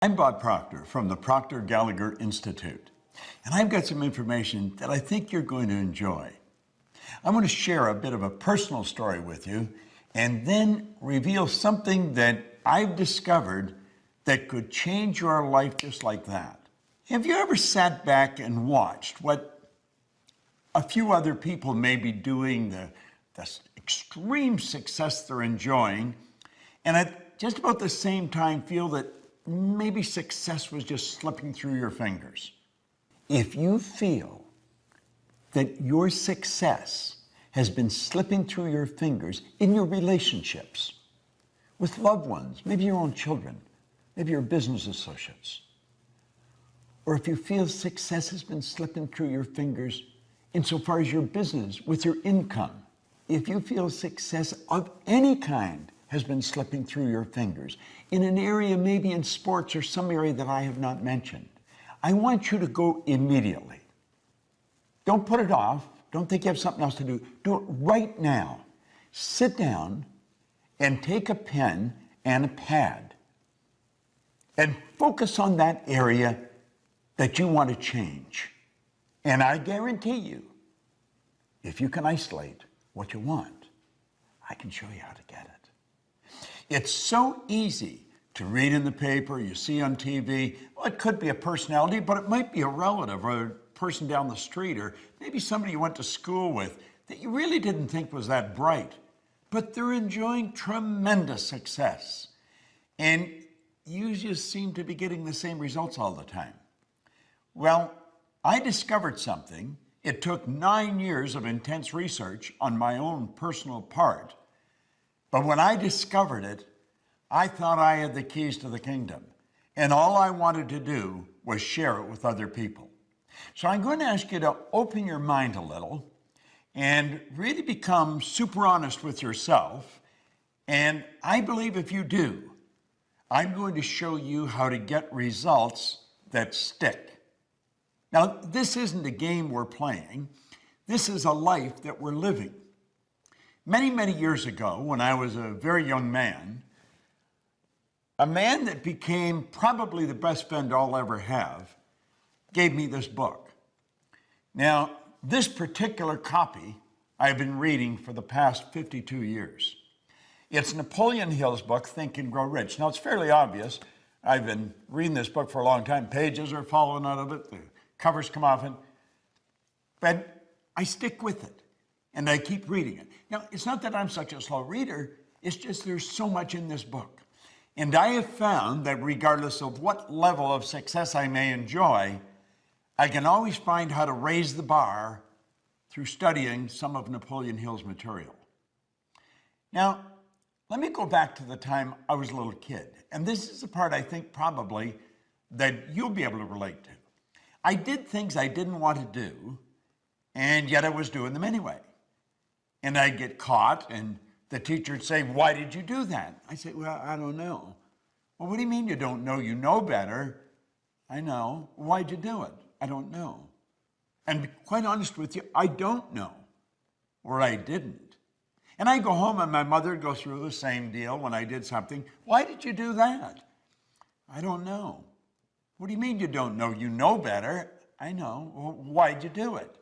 I'm Bob Proctor from the Proctor Gallagher Institute, and I've got some information that I think you're going to enjoy. I'm going to share a bit of a personal story with you and then reveal something that I've discovered that could change your life just like that. Have you ever sat back and watched what a few other people may be doing, the extreme success they're enjoying, and at just about the same time feel that maybe success was just slipping through your fingers? If you feel that your success has been slipping through your fingers in your relationships with loved ones, maybe your own children, maybe your business associates, or if you feel success has been slipping through your fingers insofar as your business, with your income, if you feel success of any kind has been slipping through your fingers in an area, maybe in sports or some area that I have not mentioned, I want you to go immediately. Don't put it off. Don't think you have something else to do. Do it right now. Sit down and take a pen and a pad and focus on that area that you want to change. And I guarantee you, if you can isolate what you want, I can show you how to get it. It's so easy to read in the paper, you see on TV. Well, it could be a personality, but it might be a relative or a person down the street, or maybe somebody you went to school with that you really didn't think was that bright, but they're enjoying tremendous success. And you just seem to be getting the same results all the time. Well, I discovered something. It took 9 years of intense research on my own personal part. But when I discovered it, I thought I had the keys to the kingdom. And all I wanted to do was share it with other people. So I'm going to ask you to open your mind a little and really become super honest with yourself. And I believe if you do, I'm going to show you how to get results that stick. Now, this isn't a game we're playing. This is a life that we're living. Many, many years ago, when I was a very young man, a man that became probably the best friend I'll ever have gave me this book. Now, this particular copy I've been reading for the past 52 years. It's Napoleon Hill's book, Think and Grow Rich. Now, it's fairly obvious. I've been reading this book for a long time. Pages are falling out of it. The covers come off it. But I stick with it, and I keep reading it. Now, it's not that I'm such a slow reader. It's just there's so much in this book. And I have found that regardless of what level of success I may enjoy, I can always find how to raise the bar through studying some of Napoleon Hill's material. Now, let me go back to the time I was a little kid. And this is the part I think probably that you'll be able to relate to. I did things I didn't want to do, and yet I was doing them anyway. And I'd get caught, and the teacher would say, "Why did you do that?" I say, "Well, I don't know." "Well, what do you mean you don't know? You know better." "I know." "Why'd you do it?" "I don't know." And to be quite honest with you, I don't know, or I didn't. And I go home and my mother would go through the same deal when I did something. "Why did you do that?" "I don't know." "What do you mean you don't know? You know better." "I know." "Well, why'd you do it?"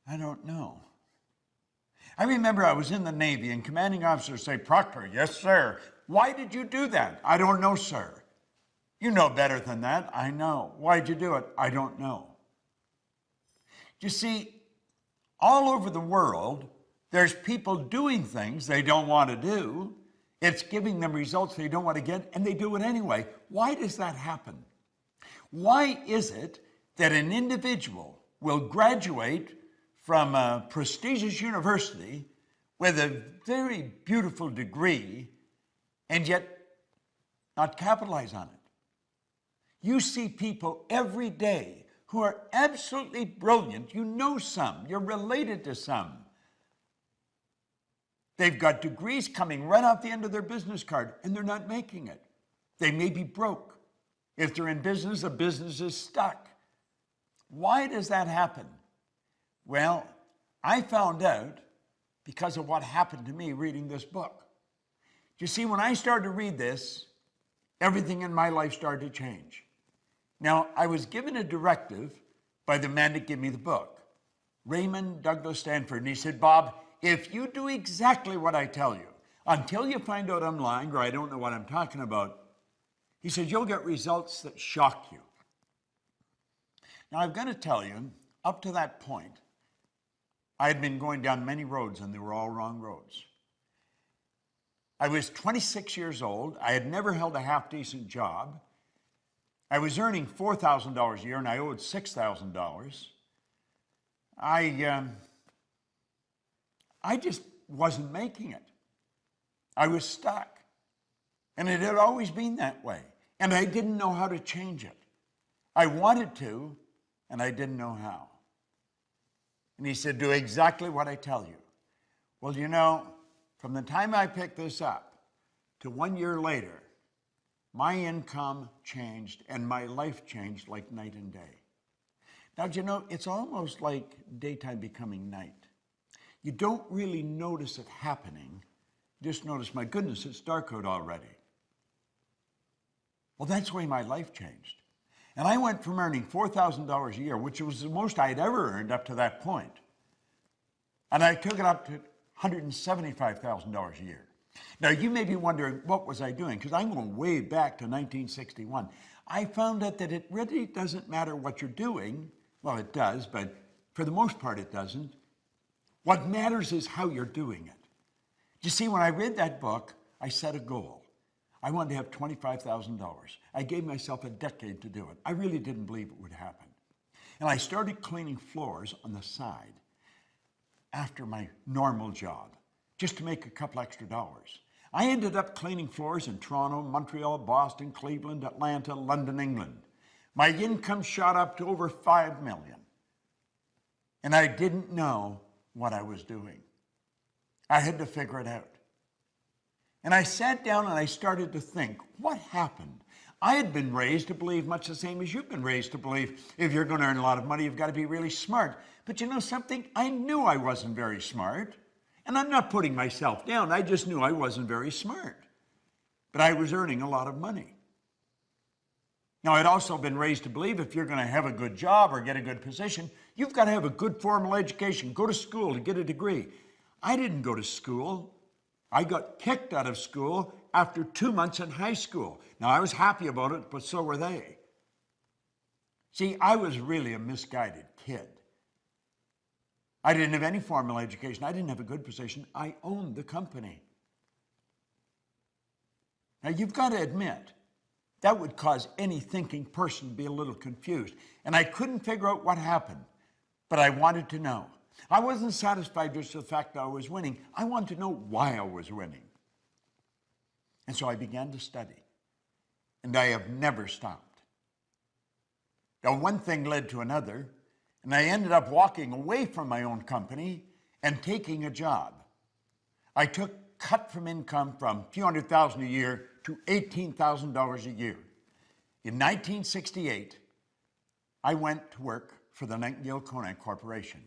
"I don't know." I remember I was in the Navy and commanding officers say, "Proctor." "Yes, sir." "Why did you do that?" "I don't know, sir." "You know better than that." "I know." "Why'd you do it?" "I don't know." You see, all over the world, there's people doing things they don't want to do. It's giving them results they don't want to get, and they do it anyway. Why does that happen? Why is it that an individual will graduate from a prestigious university with a very beautiful degree and yet not capitalize on it? You see people every day who are absolutely brilliant. You know some, you're related to some. They've got degrees coming right off the end of their business card, and they're not making it. They may be broke. If they're in business, the business is stuck. Why does that happen? Well, I found out because of what happened to me reading this book. You see, when I started to read this, everything in my life started to change. Now, I was given a directive by the man that gave me the book, Raymond Douglas Stanford, and he said, Bob, if you do exactly what I tell you, until you find out I'm lying or I don't know what I'm talking about, he said, you'll get results that shock you. Now, I've got to tell you, up to that point, I had been going down many roads and they were all wrong roads. I was 26 years old. I had never held a half-decent job. I was earning $4,000 a year and I owed $6,000. I just wasn't making it. I was stuck. And it had always been that way. And I didn't know how to change it. I wanted to, and I didn't know how. And he said, do exactly what I tell you. Well, you know, from the time I picked this up to 1 year later, my income changed and my life changed like night and day. Now, you know, it's almost like daytime becoming night. You don't really notice it happening. Just notice, my goodness, it's dark out already. Well, that's the way my life changed. And I went from earning $4,000 a year, which was the most I'd ever earned up to that point, and I took it up to $175,000 a year. Now, you may be wondering, what was I doing? Because I'm going way back to 1961. I found out that it really doesn't matter what you're doing. Well, it does, but for the most part, it doesn't. What matters is how you're doing it. You see, when I read that book, I set a goal. I wanted to have $25,000. I gave myself a decade to do it. I really didn't believe it would happen. And I started cleaning floors on the side after my normal job, just to make a couple extra dollars. I ended up cleaning floors in Toronto, Montreal, Boston, Cleveland, Atlanta, London, England. My income shot up to over $5 million. And I didn't know what I was doing. I had to figure it out. And I sat down and I started to think, what happened? I had been raised to believe much the same as you've been raised to believe. If you're going to earn a lot of money, you've got to be really smart. But you know something? I knew I wasn't very smart. And I'm not putting myself down. I just knew I wasn't very smart. But I was earning a lot of money. Now, I'd also been raised to believe if you're going to have a good job or get a good position, you've got to have a good formal education, go to school to get a degree. I didn't go to school. I got kicked out of school after 2 months in high school. Now, I was happy about it, but so were they. See, I was really a misguided kid. I didn't have any formal education. I didn't have a good position. I owned the company. Now, you've got to admit, that would cause any thinking person to be a little confused. And I couldn't figure out what happened, but I wanted to know. I wasn't satisfied just with the fact that I was winning. I wanted to know why I was winning. And so I began to study, and I have never stopped. Now, one thing led to another, and I ended up walking away from my own company and taking a job. I took cut from income from a few $100,000 a year to $18,000 a year. In 1968, I went to work for the Nightingale Conant Corporation.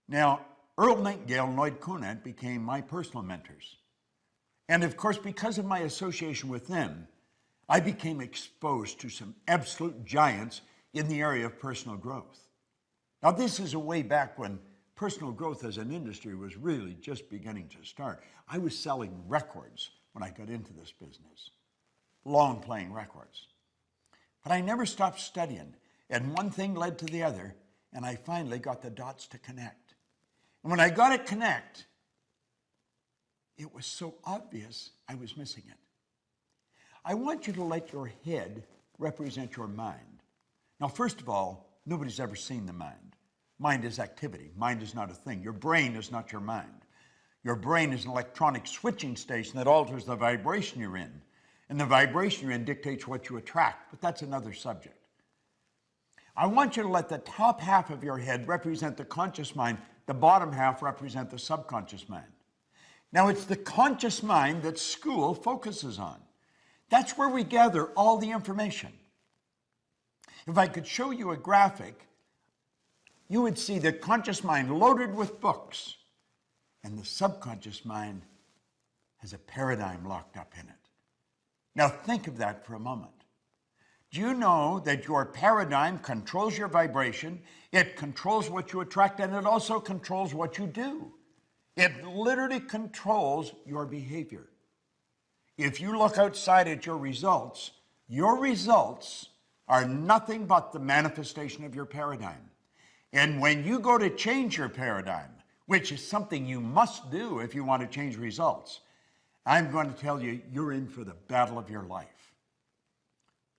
Now, Earl Nightingale and Lloyd Conant became my personal mentors. And of course, because of my association with them, I became exposed to some absolute giants in the area of personal growth. Now, this is a way back when personal growth as an industry was really just beginning to start. I was selling records when I got into this business, long-playing records. But I never stopped studying, and one thing led to the other, and I finally got the dots to connect. And when I got it connect, it was so obvious I was missing it. I want you to let your head represent your mind. Now, first of all, nobody's ever seen the mind. Mind is activity. Mind is not a thing. Your brain is not your mind. Your brain is an electronic switching station that alters the vibration you're in. And the vibration you're in dictates what you attract, but that's another subject. I want you to let the top half of your head represent the conscious mind, the bottom half represent the subconscious mind. Now, it's the conscious mind that school focuses on. That's where we gather all the information. If I could show you a graphic, you would see the conscious mind loaded with books, and the subconscious mind has a paradigm locked up in it. Now think of that for a moment. Do you know that your paradigm controls your vibration, it controls what you attract, and it also controls what you do? It literally controls your behavior. If you look outside at your results are nothing but the manifestation of your paradigm. And when you go to change your paradigm, which is something you must do if you want to change results, I'm going to tell you, you're in for the battle of your life.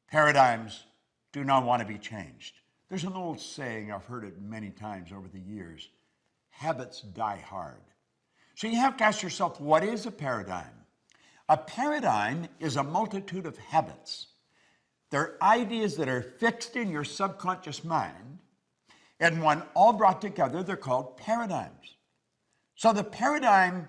Paradigms do not want to be changed. There's an old saying, I've heard it many times over the years, habits die hard. So you have to ask yourself, what is a paradigm? A paradigm is a multitude of habits. They're ideas that are fixed in your subconscious mind, and when all brought together, they're called paradigms. So the paradigm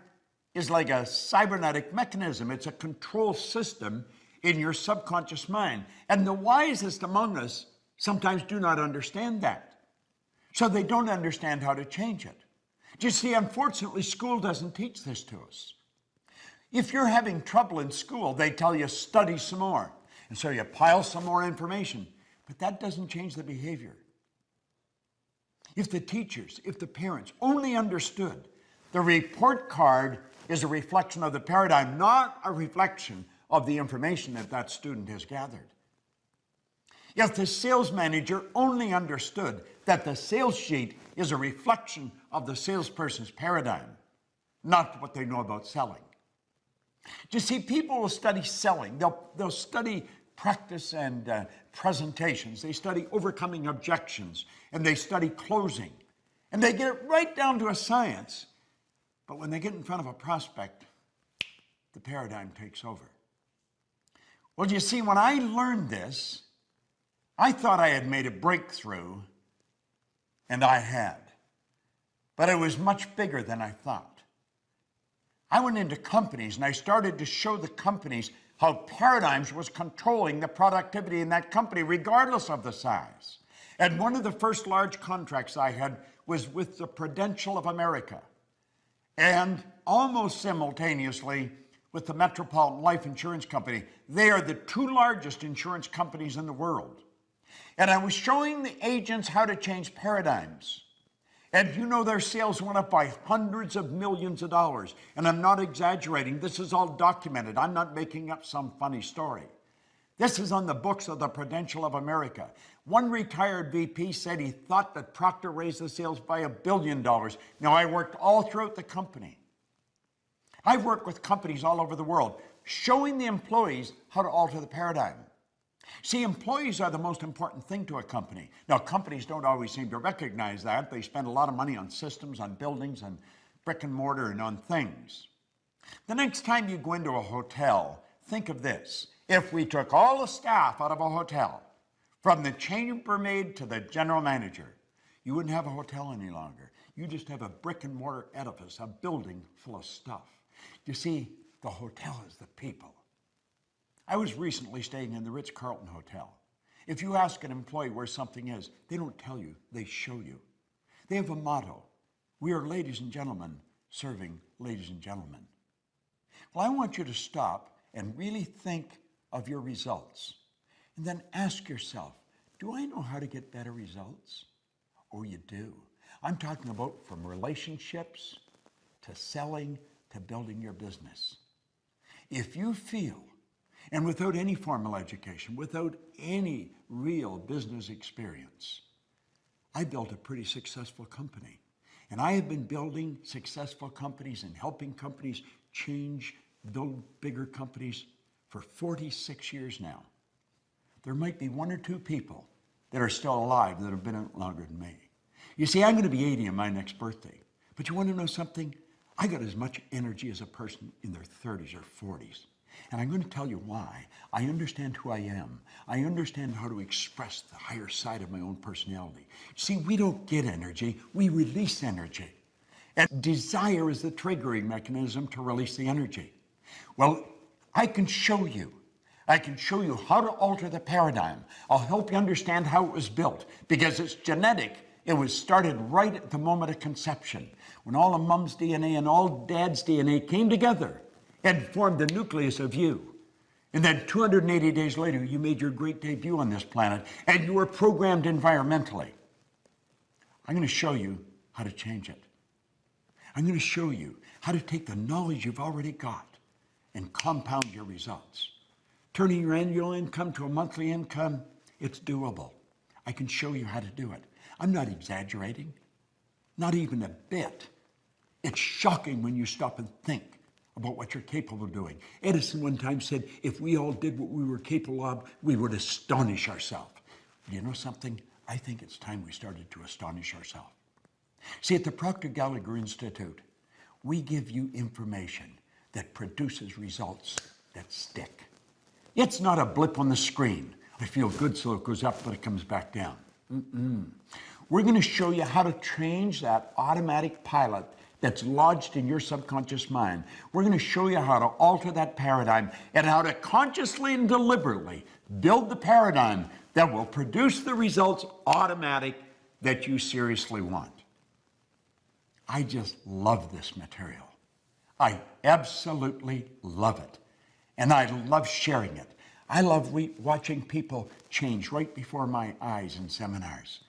is like a cybernetic mechanism. It's a control system in your subconscious mind. And the wisest among us sometimes do not understand that. So they don't understand how to change it. Do you see, unfortunately, school doesn't teach this to us. If you're having trouble in school, they tell you study some more. And so you pile some more information. But that doesn't change the behavior. If the teachers, if the parents only understood the report card is a reflection of the paradigm, not a reflection of the information that that student has gathered. If the sales manager only understood that the sales sheet is a reflection of the salesperson's paradigm, not what they know about selling. You see, people will study selling. They'll study practice and presentations. They study overcoming objections, and they study closing. And they get it right down to a science. But when they get in front of a prospect, the paradigm takes over. Well, you see, when I learned this, I thought I had made a breakthrough, and I had. But it was much bigger than I thought. I went into companies, and I started to show the companies how paradigms was controlling the productivity in that company, regardless of the size. And one of the first large contracts I had was with the Prudential of America, and almost simultaneously with the Metropolitan Life Insurance Company. They are the two largest insurance companies in the world. And I was showing the agents how to change paradigms. And you know, their sales went up by hundreds of millions of dollars. And I'm not exaggerating. This is all documented. I'm not making up some funny story. This is on the books of the Prudential of America. One retired VP said he thought that Procter raised the sales by $1 billion. Now, I worked all throughout the company. I've worked with companies all over the world, showing the employees how to alter the paradigm. See, employees are the most important thing to a company. Now, companies don't always seem to recognize that. They spend a lot of money on systems, on buildings, on brick and mortar, and on things. The next time you go into a hotel, think of this. If we took all the staff out of a hotel, from the chambermaid to the general manager, you wouldn't have a hotel any longer. You just have a brick and mortar edifice, a building full of stuff. You see, the hotel is the people. I was recently staying in the Ritz-Carlton Hotel. If you ask an employee where something is, they don't tell you, they show you. They have a motto: we are ladies and gentlemen serving ladies and gentlemen. Well, I want you to stop and really think of your results. And then ask yourself, do I know how to get better results? Oh, you do. I'm talking about from relationships to selling to building your business. If you feel, and without any formal education, without any real business experience, I built a pretty successful company. And I have been building successful companies and helping companies change, build bigger companies for 46 years now. There might be one or two people that are still alive that have been in it longer than me. You see, I'm going to be 80 on my next birthday. But you want to know something? I got as much energy as a person in their 30s or 40s. And I'm going to tell you why. I understand who I am. I understand how to express the higher side of my own personality. See, we don't get energy, we release energy. And desire is the triggering mechanism to release the energy. Well, I can show you. I can show you how to alter the paradigm. I'll help you understand how it was built, because it's genetic. It was started right at the moment of conception, when all of mom's DNA and all dad's DNA came together and formed the nucleus of you. And then 280 days later, you made your great debut on this planet, and you were programmed environmentally. I'm going to show you how to change it. I'm going to show you how to take the knowledge you've already got and compound your results. Turning your annual income to a monthly income, it's doable. I can show you how to do it. I'm not exaggerating, not even a bit. It's shocking when you stop and think about what you're capable of doing. Edison one time said, if we all did what we were capable of, we would astonish ourselves. Do you know something? I think it's time we started to astonish ourselves. See, at the Proctor Institute, we give you information that produces results that stick. It's not a blip on the screen. I feel good, so it goes up, but it comes back down. We're going to show you how to change that automatic pilot that's lodged in your subconscious mind. We're going to show you how to alter that paradigm and how to consciously and deliberately build the paradigm that will produce the results automatic that you seriously want. I just love this material. I absolutely love it. And I love sharing it. I love watching people change right before my eyes in seminars.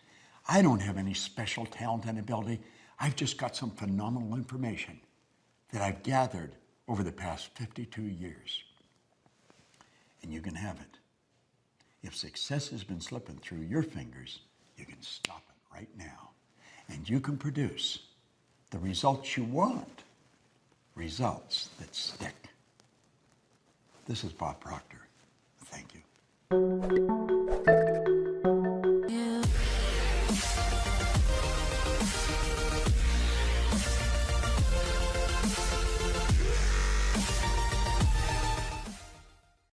I don't have any special talent and ability. I've just got some phenomenal information that I've gathered over the past 52 years. And you can have it. If success has been slipping through your fingers, you can stop it right now. And you can produce the results you want, results that stick. This is Bob Proctor. Thank you.